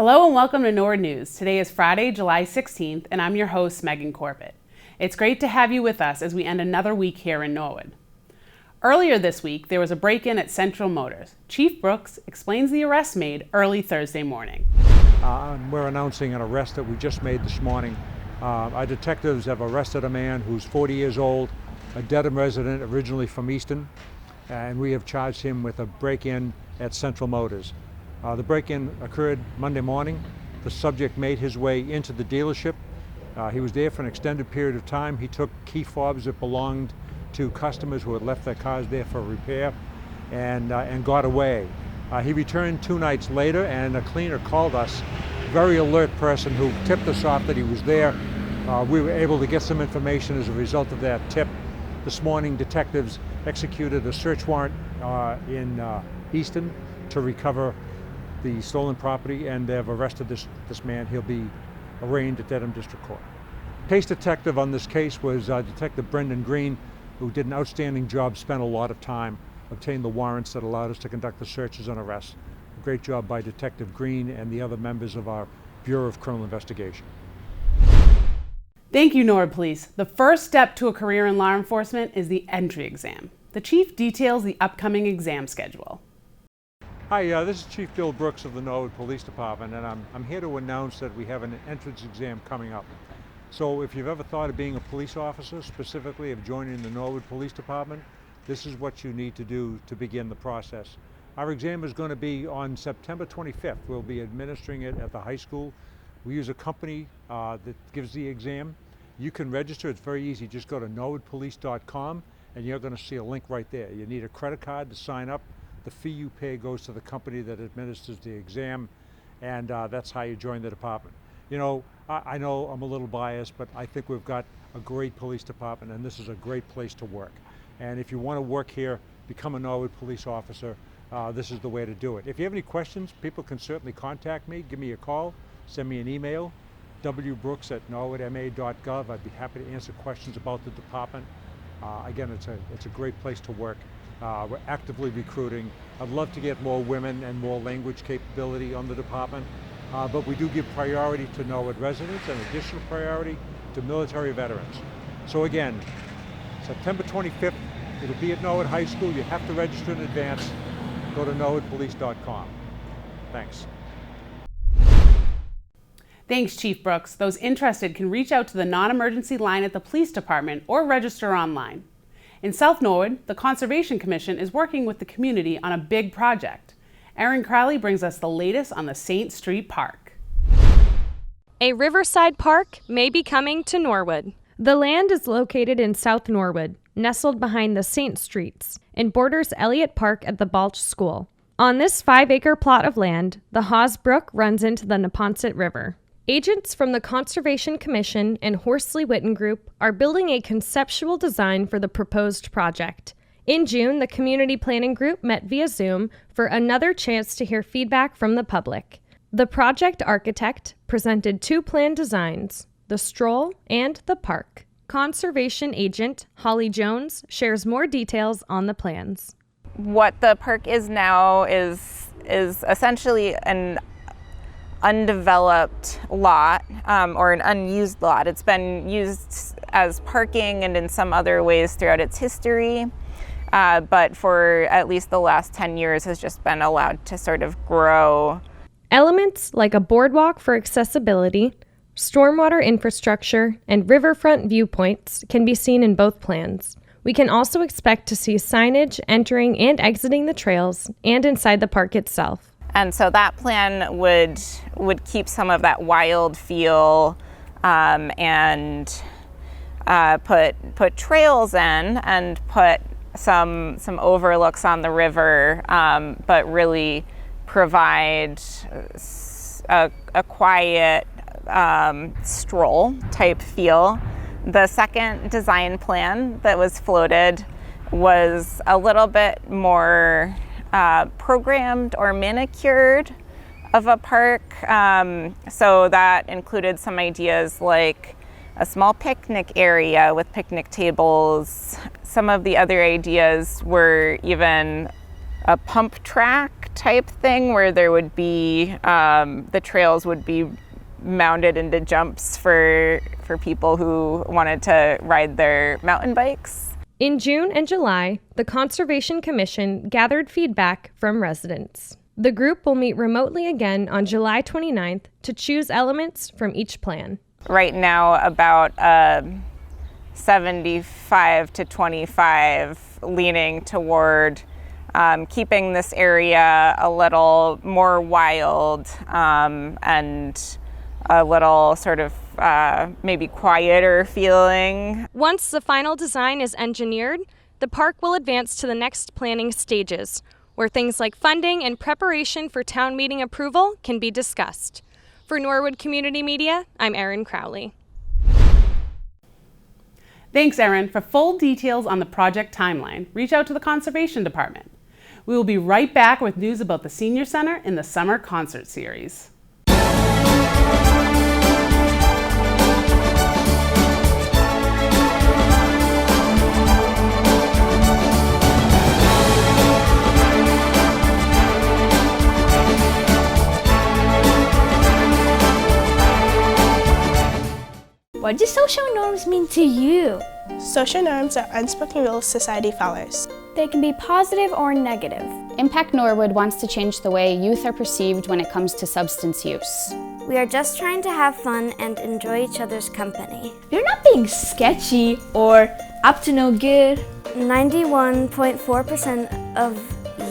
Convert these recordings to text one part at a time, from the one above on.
Hello and welcome to Norwood News. Today is Friday, July 16th, and I'm your host, Megan Corbett. It's great to have you with us as we end another week here in Norwood. Earlier this week, there was a break-in at Central Motors. Chief Brooks explains the arrest made early Thursday morning. We're announcing an arrest that we just made this morning. Our detectives have arrested a man who's 40 years old, a Dedham resident originally from Easton, and we have charged him with a break-in at Central Motors. The break-in occurred Monday morning. The subject made his way into the dealership. He was there for an extended period of time. He took key fobs that belonged to customers who had left their cars there for repair and got away. He returned 2 nights later, and a cleaner called us, very alert person who tipped us off that he was there. We were able to get some information as a result of that tip. This morning, detectives executed a search warrant in Easton to recover the stolen property, and they've arrested this man. He'll be arraigned at Dedham District Court. Case detective on this case was Detective Brendan Green, who did an outstanding job, spent a lot of time, obtained the warrants that allowed us to conduct the searches and arrests. A great job by Detective Green and the other members of our Bureau of Criminal Investigation. Thank you, Norwood Police. The first step to a career in law enforcement is the entry exam. The chief details the upcoming exam schedule. Hi, this is Chief Bill Brooks of the Norwood Police Department, and I'm here to announce that we have an entrance exam coming up. So if you've ever thought of being a police officer, specifically of joining the Norwood Police Department, this is what you need to do to begin the process. Our exam is going to be on September 25th. We'll be administering it at the high school. We use a company that gives the exam. You can register, it's very easy. Just go to norwoodpolice.com and you're going to see a link right there. You need a credit card to sign up. The fee you pay goes to the company that administers the exam, and that's how you join the department. You know, I know I'm a little biased, but I think we've got a great police department, and this is a great place to work. And if you want to work here, become a Norwood police officer, this is the way to do it. If you have any questions, people can certainly contact me. Give me a call, send me an email, wbrooks@norwoodma.gov. I'd be happy to answer questions about the department. Again, it's a great place to work. We're actively recruiting. I'd love to get more women and more language capability on the department, but we do give priority to Norwood residents and additional priority to military veterans. So again, September 25th, it'll be at Norwood High School. You have to register in advance. Go to norwoodpolice.com. Thanks. Thanks, Chief Brooks. Those interested can reach out to the non-emergency line at the police department or register online. In South Norwood, the Conservation Commission is working with the community on a big project. Erin Crowley brings us the latest on the St. Street Park. A riverside park may be coming to Norwood. The land is located in South Norwood, nestled behind the St. Streets, and borders Elliott Park at the Balch School. On this 5-acre plot of land, the Hawes Brook runs into the Neponset River. Agents from the Conservation Commission and Horsley Witten Group are building a conceptual design for the proposed project. In June, the Community Planning Group met via Zoom for another chance to hear feedback from the public. The project architect presented 2 plan designs, the stroll and the park. Conservation agent Holly Jones shares more details on the plans. What the park is now is essentially an undeveloped lot or an unused lot. It's been used as parking and in some other ways throughout its history, but for at least the last 10 years has just been allowed to sort of grow. Elements like a boardwalk for accessibility, stormwater infrastructure, and riverfront viewpoints can be seen in both plans. We can also expect to see signage entering and exiting the trails and inside the park itself. And so that plan would keep some of that wild feel and put trails in and put some overlooks on the river, but really provide a quiet stroll type feel. The second design plan that was floated was a little bit more programmed or manicured of a park. So that included some ideas like a small picnic area with picnic tables. Some of the other ideas were even a pump track type thing where there would be, the trails would be mounted into jumps for people who wanted to ride their mountain bikes. In June and July, the Conservation Commission gathered feedback from residents. The group will meet remotely again on July 29th to choose elements from each plan. Right now, about 75 to 25 leaning toward keeping this area a little more wild and a little sort of maybe quieter feeling. Once the final design is engineered, the park will advance to the next planning stages, where things like funding and preparation for town meeting approval can be discussed. For Norwood Community Media, I'm Erin Crowley. Thanks, Erin. For full details on the project timeline, reach out to the Conservation Department. We will be right back with news about the Senior Center in the Summer Concert Series. What do social norms mean to you? Social norms are unspoken rules society follows. They can be positive or negative. Impact Norwood wants to change the way youth are perceived when it comes to substance use. We are just trying to have fun and enjoy each other's company. You're not being sketchy or up to no good. 91.4% of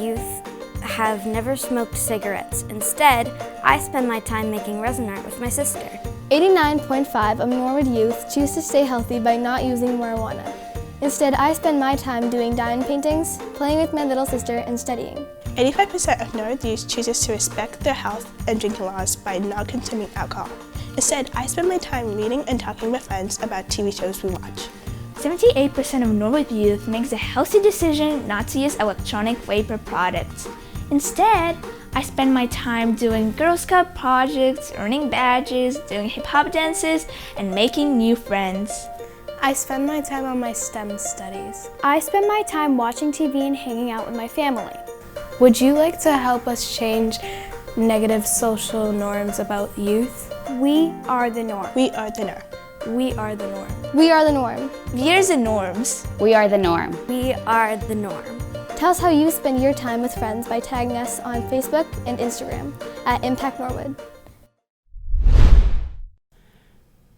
youth have never smoked cigarettes. Instead, I spend my time making resin art with my sister. 89.5% of Norwood youth choose to stay healthy by not using marijuana. Instead, I spend my time doing diamond paintings, playing with my little sister, and studying. 85% of Norwood youth chooses to respect their health and drinking laws by not consuming alcohol. Instead, I spend my time reading and talking with friends about TV shows we watch. 78% of Norwood youth makes a healthy decision not to use electronic vapor products. Instead, I spend my time doing Girl Scout projects, earning badges, doing hip-hop dances, and making new friends. I spend my time on my STEM studies. I spend my time watching TV and hanging out with my family. Would you like to help us change negative social norms about youth? We are the norm. We are the norm. We are the norm. We are the norm. We're the norms. We are the norm. We are the norm. Tell us how you spend your time with friends by tagging us on Facebook and Instagram at Impact Norwood.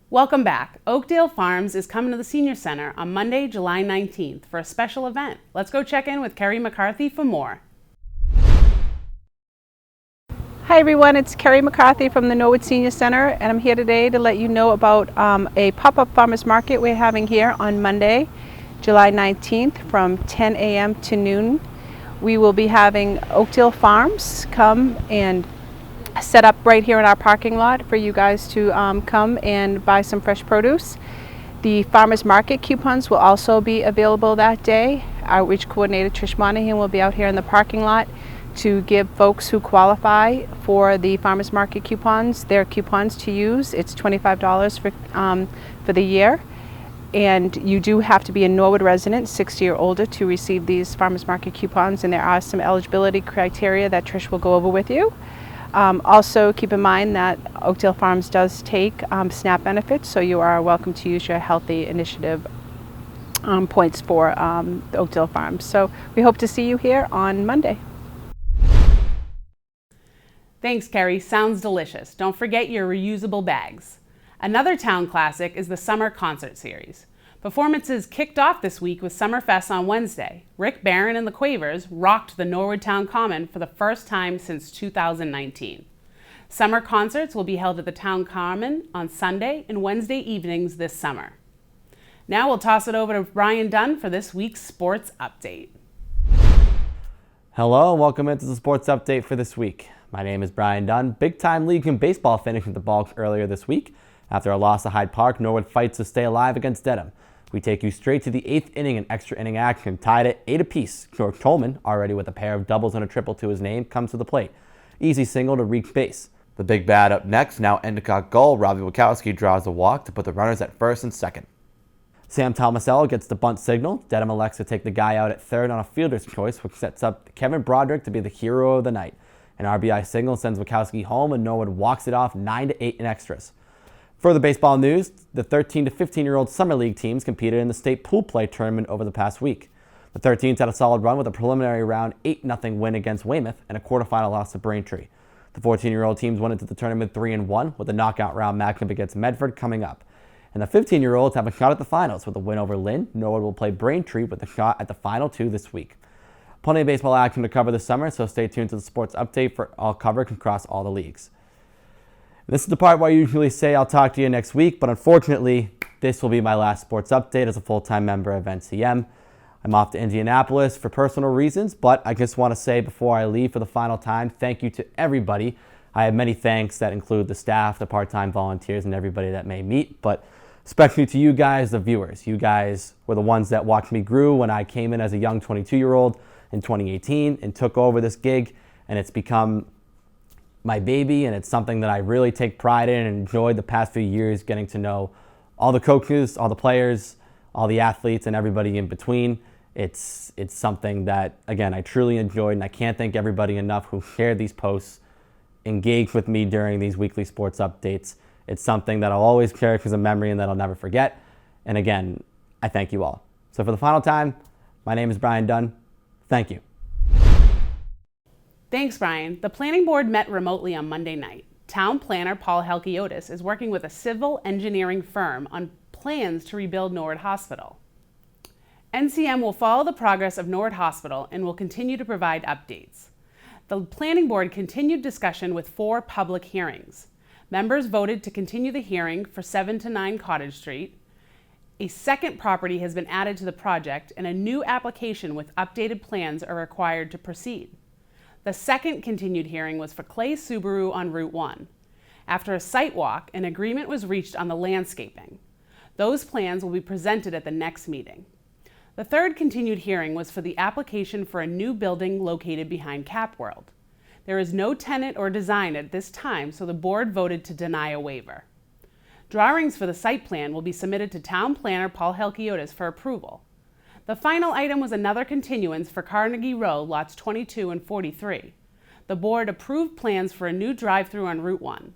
Welcome back. Oakdale Farms is coming to the Senior Center on Monday, July 19th for a special event. Let's go check in with Kerry McCarthy for more. Hi everyone, it's Kerry McCarthy from the Norwood Senior Center, and I'm here today to let you know about a pop-up farmers market we're having here on Monday, July 19th from 10 a.m. to noon. We will be having Oakdale Farms come and set up right here in our parking lot for you guys to come and buy some fresh produce. The farmers market coupons will also be available that day. Outreach coordinator Trish Monahan will be out here in the parking lot to give folks who qualify for the farmers market coupons their coupons to use. It's $25 for the year. And you do have to be a Norwood resident, 60 or older, to receive these farmers market coupons, and there are some eligibility criteria that Trish will go over with you. Also keep in mind that Oakdale Farms does take SNAP benefits, so you are welcome to use your Healthy Initiative points for Oakdale Farms. So we hope to see you here on Monday. Thanks, Kerry. Sounds delicious. Don't forget your reusable bags. Another town classic is the Summer Concert Series. Performances kicked off this week with Summerfest on Wednesday. Rick Barron and the Quavers rocked the Norwood Town Common for the first time since 2019. Summer concerts will be held at the Town Common on Sunday and Wednesday evenings this summer. Now we'll toss it over to Brian Dunn for this week's sports update. Hello and welcome into the sports update for this week. My name is Brian Dunn. Big time League and baseball finished with the Balks earlier this week. After a loss to Hyde Park, Norwood fights to stay alive against Dedham. We take you straight to the 8th inning and extra inning action, tied at 8 apiece. George Tolman, already with a pair of doubles and a triple to his name, comes to the plate. Easy single to reach base. The big bad up next, now Endicott goal. Robbie Wachowski draws the walk to put the runners at first and second. Sam Tomasello gets the bunt signal. Dedham elects to take the guy out at third on a fielder's choice, which sets up Kevin Broderick to be the hero of the night. An RBI signal sends Wachowski home, and Norwood walks it off 9-8 in extras. Further baseball news, the 13 to 15-year-old Summer League teams competed in the state pool play tournament over the past week. The 13s had a solid run with a preliminary round 8-0 win against Weymouth and a quarterfinal loss to Braintree. The 14-year-old teams went into the tournament 3-1 with a knockout round matchup against Medford coming up. And the 15-year-olds have a shot at the finals with a win over Lynn. Norwood will play Braintree with a shot at the final two this week. Plenty of baseball action to cover this summer, so stay tuned to the sports update for all coverage across all the leagues. This is the part where I usually say I'll talk to you next week, but unfortunately, this will be my last sports update as a full-time member of NCM. I'm off to Indianapolis for personal reasons, but I just want to say before I leave for the final time, thank you to everybody. I have many thanks that include the staff, the part-time volunteers, and everybody that may meet, but especially to you guys, the viewers. You guys were the ones that watched me grow when I came in as a young 22-year-old in 2018 and took over this gig, and it's become my baby, and it's something that I really take pride in and enjoyed the past few years, getting to know all the coaches, all the players, all the athletes, and everybody in between. It's something that, again, I truly enjoyed, and I can't thank everybody enough who shared these posts, engaged with me during these weekly sports updates. It's something that I'll always cherish as a memory and that I'll never forget. And again, I thank you all. So for the final time, my name is Brian Dunn. Thank you. Thanks, Brian. The planning board met remotely on Monday night. Town planner Paul Helkiotis is working with a civil engineering firm on plans to rebuild Norwood Hospital. NCM will follow the progress of Norwood Hospital and will continue to provide updates. The planning board continued discussion with 4 public hearings. Members voted to continue the hearing for 7 to 9 Cottage Street. A second property has been added to the project, and a new application with updated plans are required to proceed. The second continued hearing was for Clay Subaru on Route 1. After a site walk, an agreement was reached on the landscaping. Those plans will be presented at the next meeting. The third continued hearing was for the application for a new building located behind Cap World. There is no tenant or design at this time, so the board voted to deny a waiver. Drawings for the site plan will be submitted to town planner Paul Helkiotis for approval. The final item was another continuance for Carnegie Row, lots 22 and 43. The board approved plans for a new drive-through on Route 1.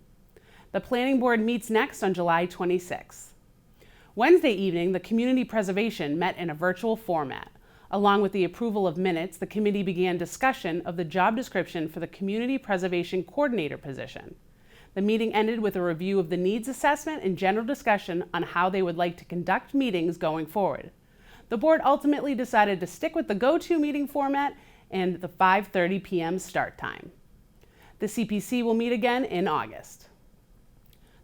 The planning board meets next on July 26th. Wednesday evening, the community preservation met in a virtual format. Along with the approval of minutes, the committee began discussion of the job description for the community preservation coordinator position. The meeting ended with a review of the needs assessment and general discussion on how they would like to conduct meetings going forward. The board ultimately decided to stick with the go-to meeting format and the 5:30 p.m. start time. The CPC will meet again in August.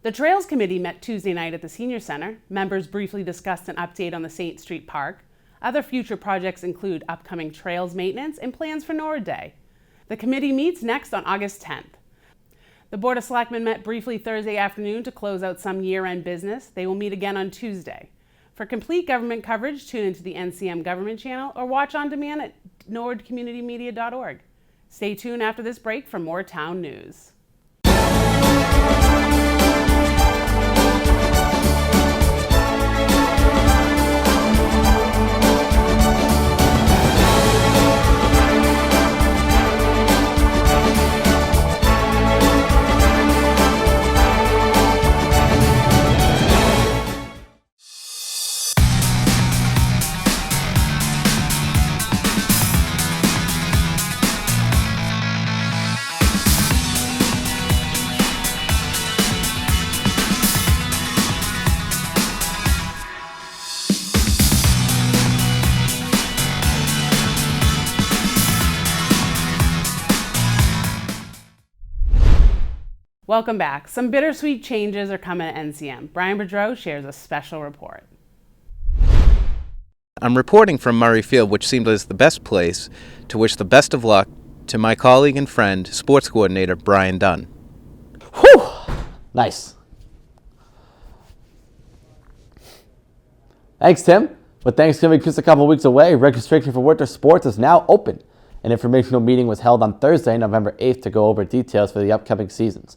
The Trails Committee met Tuesday night at the Senior Center. Members briefly discussed an update on the St. Street Park. Other future projects include upcoming trails maintenance and plans for Norwood Day. The committee meets next on August 10th. The Board of Selectmen met briefly Thursday afternoon to close out some year-end business. They will meet again on Tuesday. For complete government coverage, tune into the NCM Government channel or watch on demand at norwoodcommunitymedia.org. Stay tuned after this break for more town news. Welcome back. Some bittersweet changes are coming at NCM. Brian Boudreau shares a special report. I'm reporting from Murray Field, which seemed as the best place to wish the best of luck to my colleague and friend, sports coordinator Brian Dunn. Whew! Nice. Thanks, Tim. With Thanksgiving just a couple weeks away, registration for winter sports is now open. An informational meeting was held on Thursday, November 8th, to go over details for the upcoming seasons.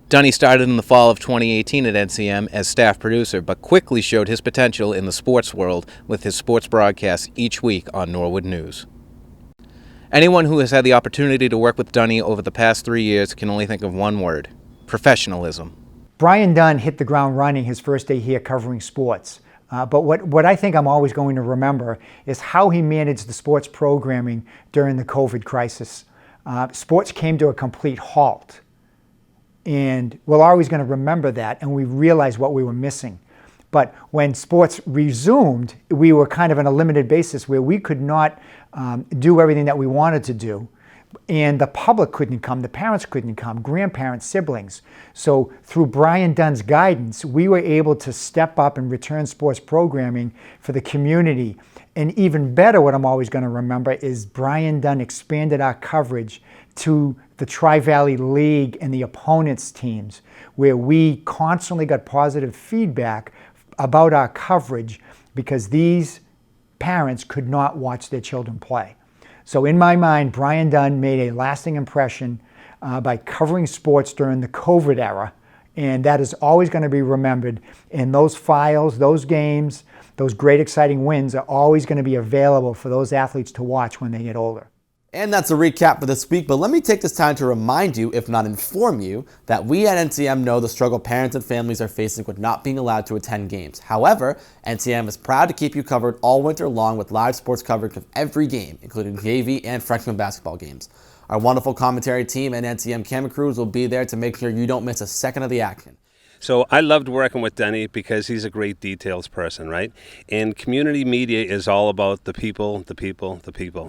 Dunny started in the fall of 2018 at NCM as staff producer, but quickly showed his potential in the sports world with his sports broadcasts each week on Norwood News. Anyone who has had the opportunity to work with Dunny over the past 3 years can only think of one word: professionalism. Brian Dunn hit the ground running his first day here covering sports. But what I think I'm always going to remember is how he managed the sports programming during the COVID crisis. Sports came to a complete halt. And we're always going to remember that, and we realized what we were missing. But when sports resumed, we were kind of on a limited basis where we could not do everything that we wanted to do. And the public couldn't come, the parents couldn't come, grandparents, siblings. So through Brian Dunn's guidance, we were able to step up and return sports programming for the community. And even better, what I'm always going to remember is Brian Dunn expanded our coverage to the Tri-Valley League and the opponents' teams, where we constantly got positive feedback about our coverage because these parents could not watch their children play. So in my mind, Brian Dunn made a lasting impression by covering sports during the COVID era, and that is always going to be remembered. And those files, those games, those great exciting wins are always going to be available for those athletes to watch when they get older. And that's a recap for this week, but let me take this time to remind you, if not inform you, that we at NCM know the struggle parents and families are facing with not being allowed to attend games. However, NCM is proud to keep you covered all winter long with live sports coverage of every game, including JV and freshman basketball games. Our wonderful commentary team and NCM camera crews will be there to make sure you don't miss a second of the action. So I loved working with Dunny because he's a great details person, right? And community media is all about the people,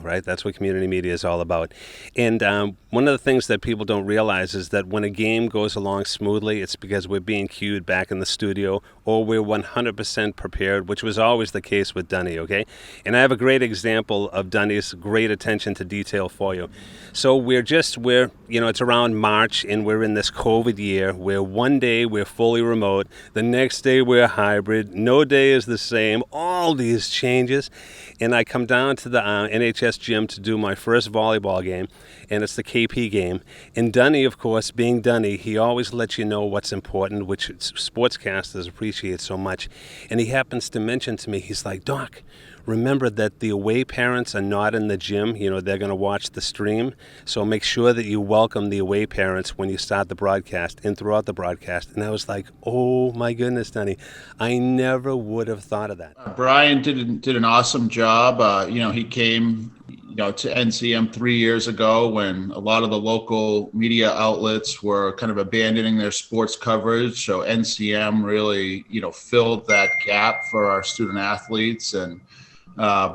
right? That's what community media is all about. And one of the things that people don't realize is that when a game goes along smoothly, it's because we're being cued back in the studio or we're 100% prepared, which was always the case with Dunny, okay? And I have a great example of Dunny's great attention to detail for you. So it's around March and we're in this COVID year where one day we're fully remote, the next day we're hybrid, no day is the same, all these changes. And I come down to the NHS gym to do my first volleyball game, and it's the KP game. And Dunny, of course, being Dunny, he always lets you know what's important, which sportscasters appreciate so much. And he happens to mention to me, he's like, Doc, remember that the away parents are not in the gym. They're going to watch the stream. So make sure that you welcome the away parents when you start the broadcast and throughout the broadcast. And I was like, oh my goodness, Dunny, I never would have thought of that. Brian did an awesome job. He came to NCM 3 years ago when a lot of the local media outlets were kind of abandoning their sports coverage. So NCM really, filled that gap for our student athletes. And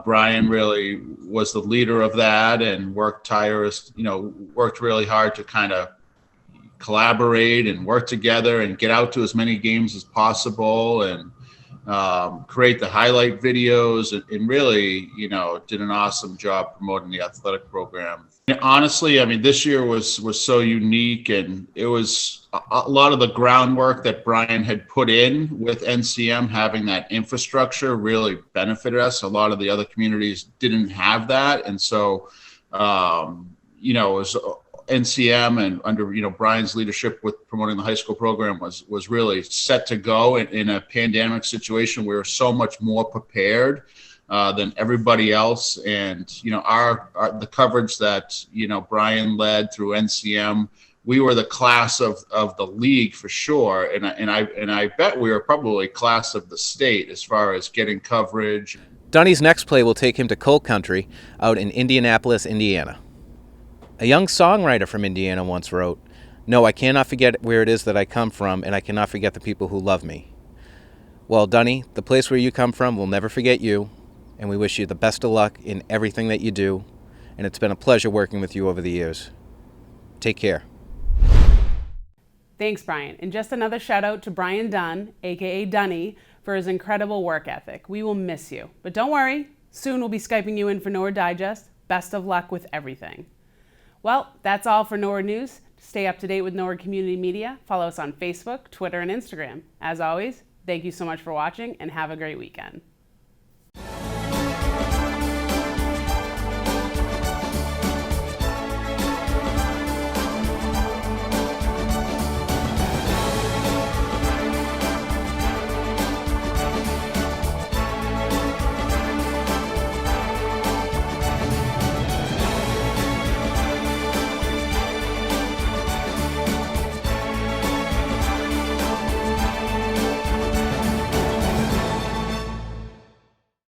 Brian really was the leader of that and worked really hard to kind of collaborate and work together and get out to as many games as possible and create the highlight videos and really, did an awesome job promoting the athletic program. And honestly, this year was so unique, and it was a lot of the groundwork that Brian had put in with NCM having that infrastructure really benefited us. A lot of the other communities didn't have that. And so, it was NCM and under, Brian's leadership with promoting the high school program was really set to go in a pandemic situation. We were so much more prepared than everybody else. And, the coverage that, Brian led through NCM, we were the class of the league for sure. And I bet we were probably class of the state as far as getting coverage. Dunny's next play will take him to Coal Country out in Indianapolis, Indiana. A young songwriter from Indiana once wrote, "No, I cannot forget where it is that I come from, and I cannot forget the people who love me." Well, Dunny, the place where you come from will never forget you, and we wish you the best of luck in everything that you do, and it's been a pleasure working with you over the years. Take care. Thanks, Brian. And just another shout out to Brian Dunn, aka Dunny, for his incredible work ethic. We will miss you. But don't worry, soon we'll be Skyping you in for Norwood Digest. Best of luck with everything. Well, that's all for Norwood News. To stay up to date with Norwood Community Media, follow us on Facebook, Twitter, and Instagram. As always, thank you so much for watching and have a great weekend.